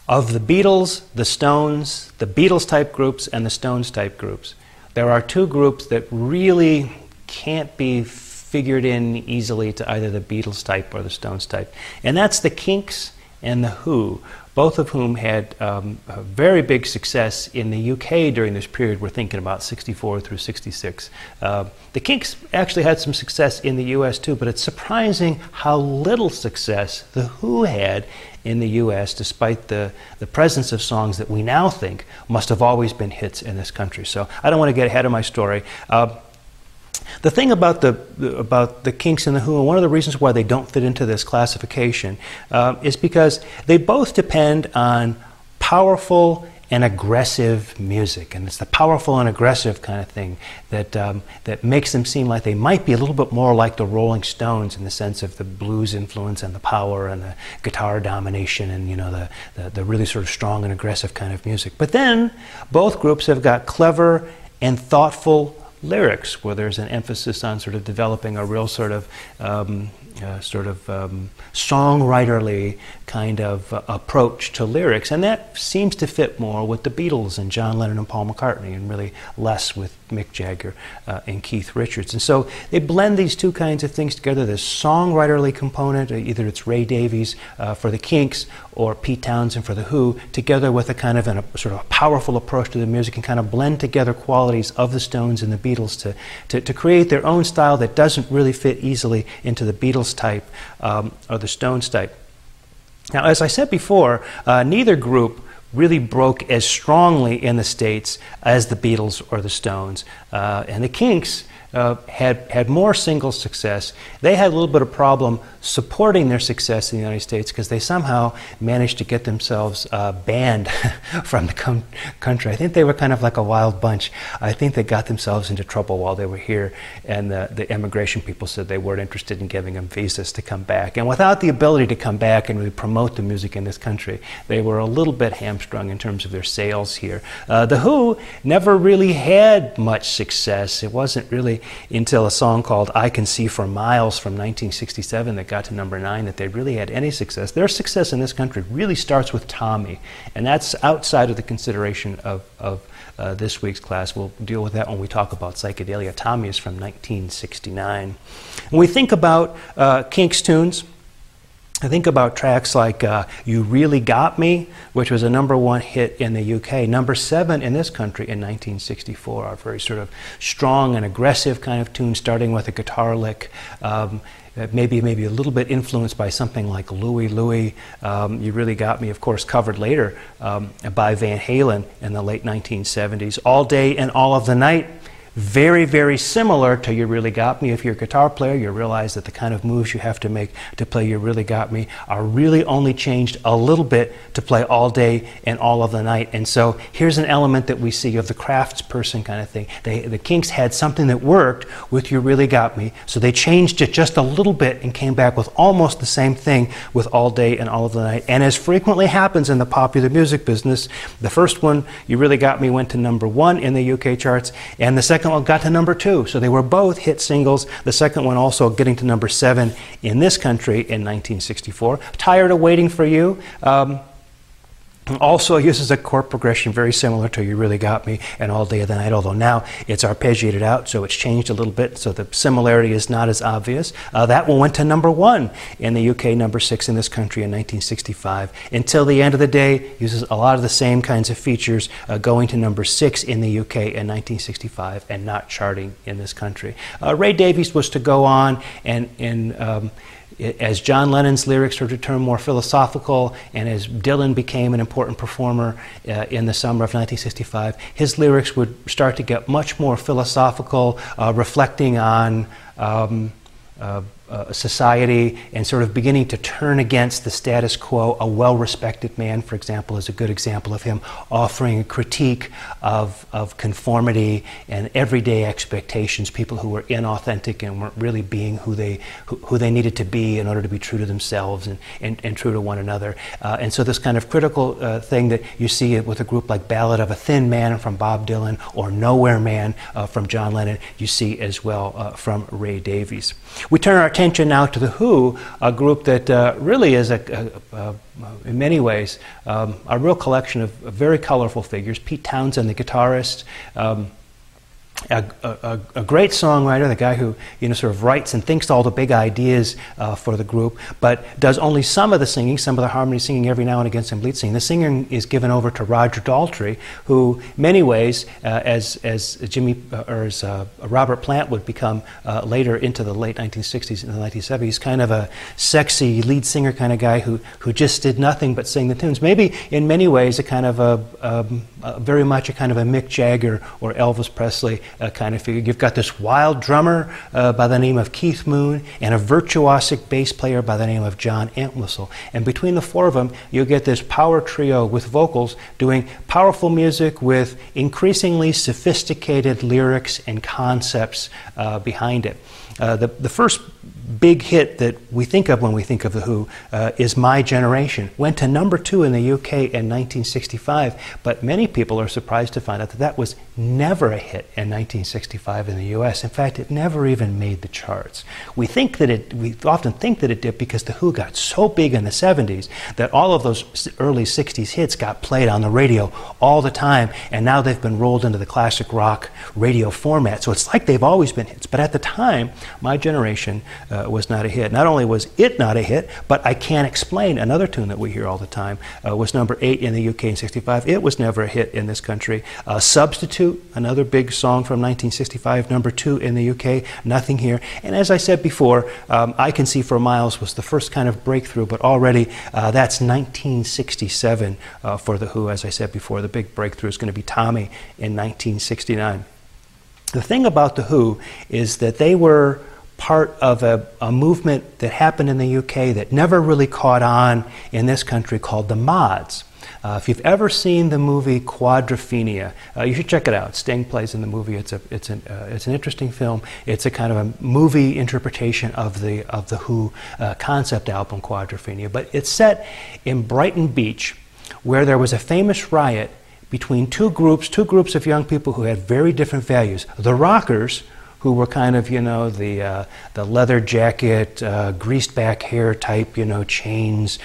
Of the Beatles, the Stones, the Beatles type groups, and the Stones type groups, there are two groups that really can't be figured in easily to either the Beatles type or the Stones type. And that's the Kinks and the Who, both of whom had a very big success in the UK during this period. We're thinking about 64 through 66. The Kinks actually had some success in the US too, but it's surprising how little success the Who had in the US, despite the presence of songs that we now think must have always been hits in this country. So I don't want to get ahead of my story. The thing about the Kinks and the Who, and one of the reasons why they don't fit into this classification, is because they both depend on powerful and aggressive music, and it's the powerful and aggressive kind of thing that that makes them seem like they might be a little bit more like the Rolling Stones in the sense of the blues influence and the power and the guitar domination and, you know, the really sort of strong and aggressive kind of music. But then both groups have got clever and thoughtful lyrics, where there's an emphasis on sort of developing a real sort of songwriterly kind of approach to lyrics, and that seems to fit more with the Beatles and John Lennon and Paul McCartney, and really less with Mick Jagger and Keith Richards. And so they blend these two kinds of things together, this songwriterly component, either it's Ray Davies for the Kinks or Pete Townsend for the Who, together with a kind of a sort of powerful approach to the music, and kind of blend together qualities of the Stones and the Beatles to create their own style that doesn't really fit easily into the Beatles type or the Stones type. Now, as I said before, neither group really broke as strongly in the States as the Beatles or the Stones. And the Kinks had more single success. They had a little bit of problem supporting their success in the United States because they somehow managed to get themselves banned from the country. I think they were kind of like a wild bunch. I think they got themselves into trouble while they were here, and the immigration people said they weren't interested in giving them visas to come back. And without the ability to come back and really promote the music in this country, they were a little bit hamstrung in terms of their sales here. The Who never really had much success. It wasn't really until a song called I Can See for Miles from 1967 that got to #9 that they really had any success. Their success in this country really starts with Tommy, and that's outside of the consideration of this week's class. We'll deal with that when we talk about psychedelia. Tommy is from 1969. When we think about Kinks tunes, I think about tracks like You Really Got Me, which was a #1 hit in the UK, #7 in this country in 1964, a very sort of strong and aggressive kind of tune, starting with a guitar lick, maybe a little bit influenced by something like Louie Louie. You Really Got Me, of course, covered later by Van Halen in the late 1970s. All Day and All of the Night, very, very similar to You Really Got Me. If you're a guitar player, you realize that the kind of moves you have to make to play You Really Got Me are really only changed a little bit to play All Day and All of the Night. And so here's an element that we see of the craftsperson kind of thing. The Kinks had something that worked with You Really Got Me, so they changed it just a little bit and came back with almost the same thing with All Day and All of the Night. And as frequently happens in the popular music business, the first one, You Really Got Me, went to #1 in the UK charts, and the second one got to #2. So they were both hit singles. The second one also getting to #7 in this country in 1964. Tired of Waiting for You also uses a chord progression very similar to You Really Got Me and All Day of the Night, although now it's arpeggiated out, so it's changed a little bit, so the similarity is not as obvious. That one went to #1 in the UK, #6 in this country in 1965. Until the End of the Day uses a lot of the same kinds of features, going to #6 in the UK in 1965 and not charting in this country. Ray Davies was to go on and as John Lennon's lyrics started to turn more philosophical, and as Dylan became an important performer in the summer of 1965, his lyrics would start to get much more philosophical, reflecting on society and sort of beginning to turn against the status quo. A Well-Respected Man, for example, is a good example of him offering a critique of conformity and everyday expectations, people who were inauthentic and weren't really being who they needed to be in order to be true to themselves and true to one another. And so this kind of critical thing that you see with a group like Ballad of a Thin Man from Bob Dylan or Nowhere Man from John Lennon, you see as well from Ray Davies. We turn our attention now to The Who, a group that really is, in many ways, a real collection of very colorful figures. Pete Townsend, the guitarist, a great songwriter, the guy who sort of writes and thinks all the big ideas for the group, but does only some of the singing, some of the harmony singing every now and again, some lead singing. The singing is given over to Roger Daltrey, who, many ways, as Robert Plant would become later into the late 1960s and the 1970s, kind of a sexy lead singer kind of guy who just did nothing but sing the tunes. Maybe in many ways a kind of very much a kind of a Mick Jagger or Elvis Presley kind of figure. You've got this wild drummer by the name of Keith Moon and a virtuosic bass player by the name of John Entwistle. And between the four of them, you get this power trio with vocals doing powerful music with increasingly sophisticated lyrics and concepts behind it. The first big hit that we think of when we think of The Who is My Generation. Went to number 2 in the UK in 1965, but many people are surprised to find out that that was never a hit in 1965 in the US. In fact, it never even made the charts. We often think that it did because The Who got so big in the 70s that all of those early 60s hits got played on the radio all the time, and now they've been rolled into the classic rock radio format. So it's like they've always been hits. But at the time, My Generation was not a hit. Not only was it not a hit, but I Can't Explain, another tune that we hear all the time, was number 8 in the UK in 65. It was never a hit in this country. Substitute, another big song from 1965, number 2 in the UK, nothing here. And as I said before, I Can See for Miles was the first kind of breakthrough, but already that's 1967 for The Who. As I said before, the big breakthrough is going to be Tommy in 1969. The thing about The Who is that they were part of a movement that happened in the UK that never really caught on in this country called the Mods. If you've ever seen the movie Quadrophenia, you should check it out. Sting plays in the movie. It's an interesting film. It's a kind of a movie interpretation of the Who concept album Quadrophenia. But it's set in Brighton Beach, where there was a famous riot between two groups of young people who had very different values. The rockers, who were kind of, the leather jacket, greased back hair type, chains,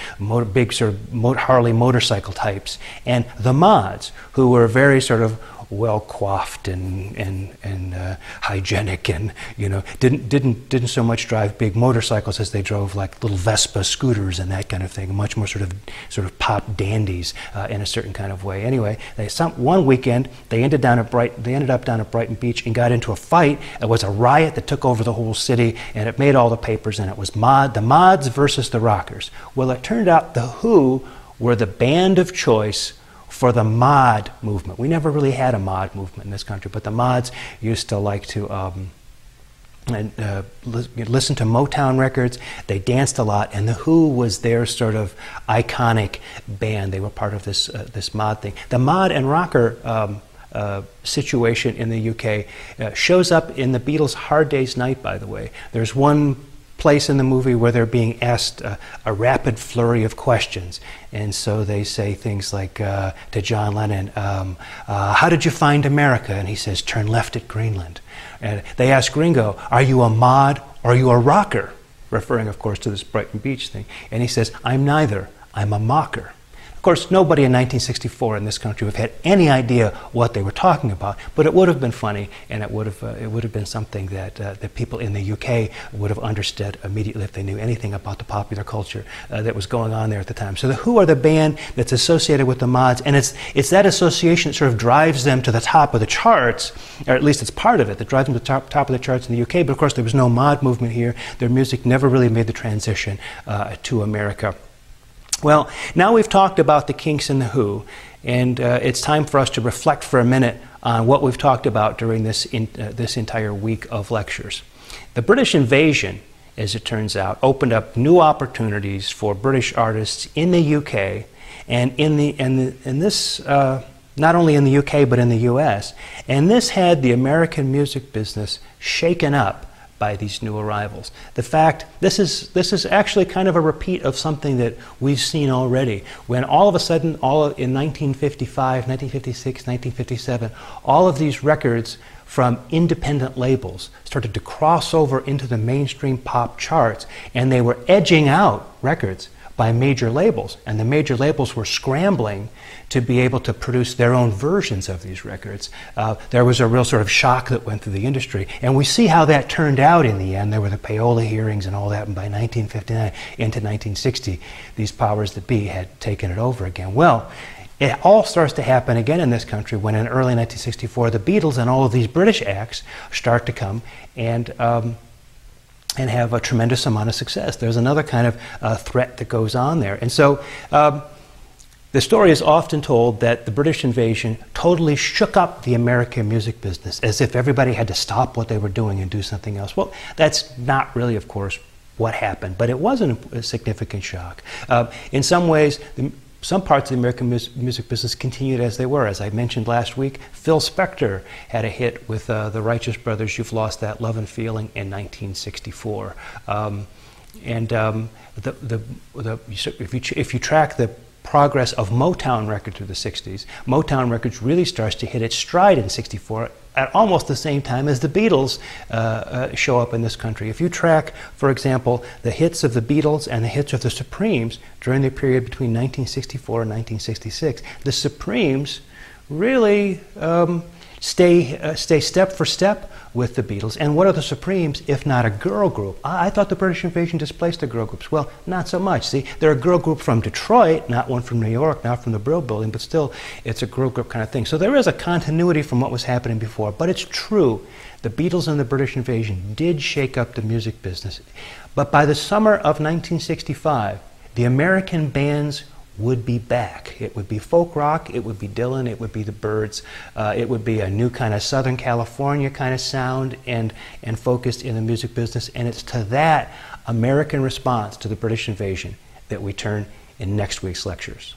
big sort of Harley motorcycle types, and the mods, who were very sort of well coiffed and hygienic, and didn't so much drive big motorcycles as they drove like little Vespa scooters and that kind of thing, much more sort of pop dandies in a certain kind of way. Anyway, one weekend they ended up down at Brighton Beach and got into a fight. It was a riot that took over the whole city, and it made all the papers, and it was the mods versus the rockers. Well, it turned out the Who were the band of choice for the mod movement. We never really had a mod movement in this country, but the mods used to like to listen to Motown records. They danced a lot, and the Who was their sort of iconic band. They were part of this mod thing. The mod and rocker situation in the UK shows up in the Beatles' Hard Day's Night, by the way. There's one place in the movie where they're being asked a rapid flurry of questions, and so they say things like to John Lennon, how did you find America? And he says, turn left at Greenland. And they ask Ringo, are you a mod or are you a rocker? Referring, of course, to this Brighton Beach thing. And he says, I'm neither, I'm a mocker. Of course, nobody in 1964 in this country would have had any idea what they were talking about, but it would have been funny, and it would have been something that people in the UK would have understood immediately if they knew anything about the popular culture that was going on there at the time. So the Who are the band that's associated with the mods, and it's that association that sort of drives them to the top of the charts, or at least it's part of it that drives them to the top of the charts in the UK. But of course, there was no mod movement here. Their music never really made the transition to America. Well, now we've talked about the Kinks and the Who, and it's time for us to reflect for a minute on what we've talked about during this entire week of lectures. The British invasion, as it turns out, opened up new opportunities for British artists in the UK, and not only in the UK but in the US, and this had the American music business shaken up by these new arrivals. The fact, this is actually kind of a repeat of something that we've seen already. When all of a sudden, in 1955, 1956, 1957, all of these records from independent labels started to cross over into the mainstream pop charts, and they were edging out records by major labels, and the major labels were scrambling to be able to produce their own versions of these records. There was a real sort of shock that went through the industry, and we see how that turned out in the end. There were the payola hearings and all that, and by 1959 into 1960, these powers that be had taken it over again. Well, it all starts to happen again in this country when in early 1964 the Beatles and all of these British acts start to come and have a tremendous amount of success. There's another kind of threat that goes on there. And so the story is often told that the British invasion totally shook up the American music business, as if everybody had to stop what they were doing and do something else. Well, that's not really, of course, what happened, but it was a significant shock. In some ways, some parts of the American music business continued as they were. As I mentioned last week, Phil Spector had a hit with the Righteous Brothers' "You've Lost That Love and Feeling" in 1964. If you track the progress of Motown records through the 60s, Motown Records really starts to hit its stride in 64 at almost the same time as the Beatles show up in this country. If you track, for example, the hits of the Beatles and the hits of the Supremes during the period between 1964 and 1966, the Supremes really stay step for step with the Beatles. And what are the Supremes if not a girl group? I thought the British invasion displaced the girl groups. Well, not so much. See, they're a girl group from Detroit, not one from New York, not from the Brill Building, but still it's a girl group kind of thing. So there is a continuity from what was happening before, but it's true. The Beatles and the British invasion did shake up the music business. But by the summer of 1965, the American bands would be back. It would be folk rock, it would be Dylan, it would be the Byrds, it would be a new kind of Southern California kind of sound and focused in the music business. And it's to that American response to the British invasion that we turn in next week's lectures.